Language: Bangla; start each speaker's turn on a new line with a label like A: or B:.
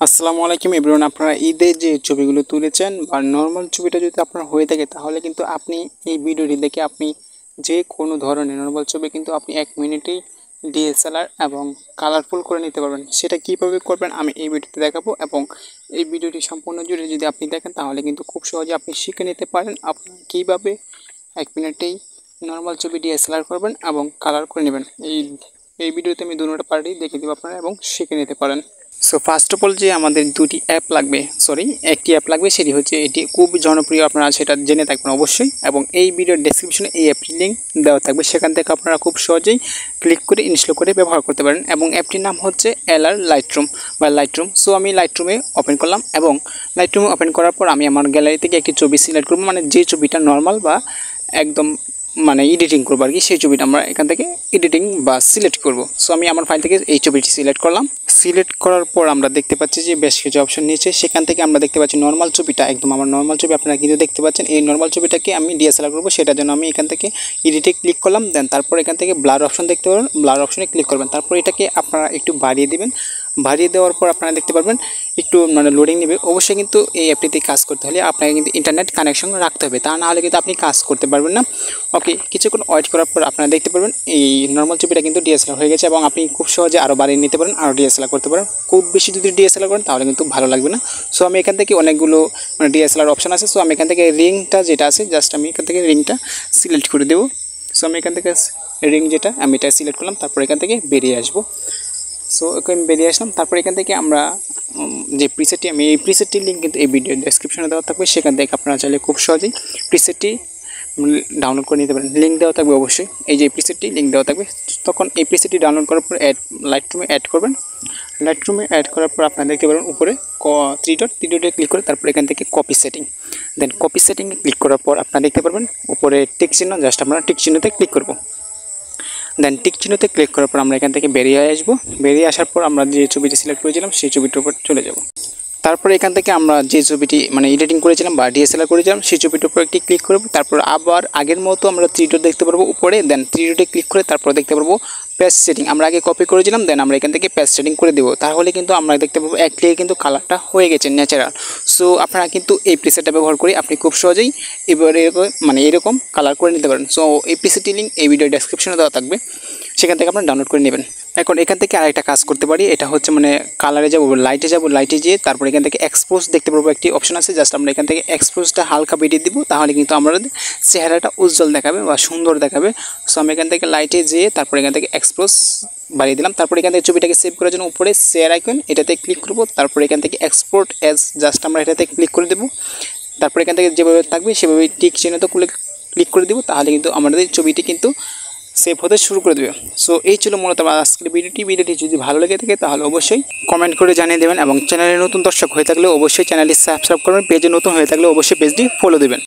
A: আসসালামু আলাইকুম এভরিওয়ান। আপনারা ঈদের যে ছবিগুলো তুলেছেন বা নর্মাল ছবিটা যদি আপনার হয়ে থাকে তাহলে কিন্তু আপনি এই ভিডিওটি দেখে আপনি যে কোনো ধরনের নর্মাল ছবি কিন্তু আপনি 1 মিনিটেই ডিএসএলআর এবং কালারফুল করে নিতে পারবেন। সেটা কীভাবে করবেন আমি এই ভিডিওতে দেখাবো, এবং এই ভিডিওটি সম্পূর্ণ জুড়ে যদি আপনি দেখেন তাহলে কিন্তু খুব সহজে আপনি শিখে নিতে পারেন আপনি কীভাবে 1 মিনিটেই নর্মাল ছবি ডিএসএলআর করবেন এবং কালার করে নেবেন। এই ভিডিওতে আমি দুটো পার্টি দেখে দেবো আপনারা এবং শিখে নিতে পারেন। সো ফার্স্ট অফ অল যে আমাদের দুটি অ্যাপ লাগবে, একটি অ্যাপ লাগবে, সেটি হচ্ছে এটি খুব জনপ্রিয়, আপনারা সেটা জেনে থাকবেন অবশ্যই, এবং এই ভিডিওর ডেসক্রিপশনে এই অ্যাপটির লিঙ্ক দেওয়া থাকবে, সেখান থেকে আপনারা খুব সহজেই ক্লিক করে ইনস্টল করে ব্যবহার করতে পারেন। এবং অ্যাপটির নাম হচ্ছে এলআর লাইটরুম। সো আমি লাইটরুমে ওপেন করলাম এবং লাইটরুমে ওপেন করার পর আমি আমার গ্যালারি থেকে একটি ছবি সিলেক্ট করবো, মানে যে ছবিটা নর্মাল বা একদম এডিটিং করবো আর কি, সেই ছবিটা আমরা এখান থেকে এডিটিং বা সিলেক্ট করব। সো আমি আমার ফাইল থেকে এই ছবিটি সিলেক্ট করলাম। সিলেক্ট করার পর আমরা দেখতে পাচ্ছি যে বেশ কিছু অপশন নিয়েছে, সেখান থেকে আমরা দেখতে পাচ্ছি নর্মাল ছবিটা, একদম আমার নর্মাল ছবি আপনারা কিন্তু দেখতে পাচ্ছেন। এই নর্মাল ছবিটাকে আমি ডিএসএলআর করবো, সেটার জন্য আমি এখান থেকে এডিটে ক্লিক করলাম। দেন তারপর এখান থেকে ব্লার অপশন দেখতে পারবেন, ব্লার অপশনে ক্লিক করবেন। তারপর এটাকে আপনারা একটু বাড়িয়ে দেবেন, বাড়িয়ে দেওয়ার পর আপনারা দেখতে পারবেন একটু লোডিং নেবে। অবশ্যই কিন্তু এই অ্যাপটিতে কাজ করতে হলে আপনাকে কিন্তু ইন্টারনেট কানেকশন রাখতে হবে, তা না হলে কিন্তু আপনি কাজ করতে পারবেন না। ওকে, কিছুক্ষণ ওয়েট করার পর আপনারা দেখতে পারবেন এই নর্মাল ছবিটা কিন্তু ডিএসএলআর হয়ে গেছে, এবং আপনি খুব সহজে আরও বাড়িয়ে নিতে পারেন, আরও ডিএসএলআর করতে পারেন। খুব বেশি যদি ডিএসএলআর করেন তাহলে কিন্তু ভালো লাগবে না। সো আমি এখান থেকে অনেকগুলো ডিএসএলআর অপশন আছে, সো আমি এখান থেকে রিংটা যেটা আছে জাস্ট আমি এখান থেকে রিংটা সিলেক্ট করে দেবো। সো আমি এখান থেকে রিং যেটা আমি এটা সিলেক্ট করলাম, তারপর এখান থেকে বেরিয়ে আসবো। সো ওকে আমি বেরিয়ে আসলাম। তারপর এখান থেকে আমরা যে প্রিসেটটি, আমি এই প্রিসেটটির লিঙ্ক কিন্তু এই ভিডিও ডেসক্রিপশনে দেওয়া থাকবে, সেখান থেকে আপনারা চাইলে খুব সহজেই প্রিসেটটি ডাউনলোড করে নিতে পারেন। লিঙ্ক দেওয়া থাকবে অবশ্যই, এই যে প্রিসেটটি লিঙ্ক দেওয়া থাকবে। তখন এই প্রিসেটটি ডাউনলোড করার পর লাইটরুমে অ্যাড করবেন। লাইটরুমে অ্যাড করার পর আপনারা দেখতে পারবেন উপরে থ্রি ডটে ক্লিক করে তারপর এখান থেকে কপি সেটিং। দেন কপি সেটিংয়ে ক্লিক করার পর আপনারা দেখতে পারবেন উপরে টিক চিহ্ন, জাস্ট আমরা টিক চিহ্নতে ক্লিক করব। দেন টিক চিহ্নতে ক্লিক করার পর আমরা এখান থেকে বেরিয়ে আসবো। বেরিয়ে আসার পর আমরা যে ছবিটি সিলেক্ট করেছিলাম সেই ছবিটির উপর চলে যাব। তারপরে এখান থেকে আমরা যে ছবিটি এডিটিং করেছিলাম বা ডিএসএলআর করেছিলাম সেই ছবিটির উপর একটি ক্লিক করব। তারপর আবার আগের মতো আমরা থ্রি ডট দেখতে পারবো উপরে। দেন থ্রি ডটে ক্লিক করে তারপর দেখতে পারবো পেজ সেটিং, আমরা আগে কপি করেছিলাম, দেন আমরা এখান থেকে পেজ সেটিং করে দেবো। তাহলে কিন্তু আমরা দেখতে পাবো এক ক্লিকে কিন্তু কালারটা হয়ে গেছে ন্যাচারাল। সো আপনারা কিন্তু এই প্রিসেটটা ব্যবহার করে আপনি খুব সহজেই এবারে এরকম কালার করে নিতে পারেন। সো এই প্রিসেটটি লিঙ্ক এই ভিডিও ডেসক্রিপশনে দেওয়া থাকবে, সেখান থেকে আপনারা ডাউনলোড করে নেবেন। এখন এখান থেকে আরেকটা কাজ করতে পারি, এটা হচ্ছে কালারে যাব, লাইটে যেয়ে তারপর এখান থেকে এক্সপোজ দেখতে পারবো একটি অপশন আছে, জাস্ট আমরা এখান থেকে এক্সপোজটা হালকা বেরিয়ে দিব, তাহলে কিন্তু আমাদের চেহারাটা উজ্জ্বল দেখাবে বা সুন্দর দেখাবে। সো আমি এখান থেকে লাইটে যেয়ে তারপর এখান থেকে এক্সপোজ বাড়িয়ে দিলাম। তারপর এখান থেকে ছবিটাকে সেভ করার জন্য উপরে শেয়ার আইকন এটাতে ক্লিক করবো। তারপর এখান থেকে এক্সপোর্ট অ্যাজ জাস্ট আমরা এটাতে ক্লিক করে দেবো। তারপর এখান থেকে যেভাবে থাকবে সেভাবে টিক চিহ্নতে ক্লিক করে দিব, তাহলে কিন্তু আমাদের ছবিটি কিন্তু সেভ হতে শুরু করে দেবে। সো এই ছিল মূলত আমার আজকের ভিডিওটি যদি ভালো লেগে থাকে তাহলে অবশ্যই কমেন্ট করে জানিয়ে দেবেন, এবং চ্যানেলে নতুন দর্শক হয়ে থাকলে অবশ্যই চ্যানেলটি সাবস্ক্রাইব করবেন, পেজে নতুন হয়ে থাকলে অবশ্যই পেজটি ফলো দেবেন।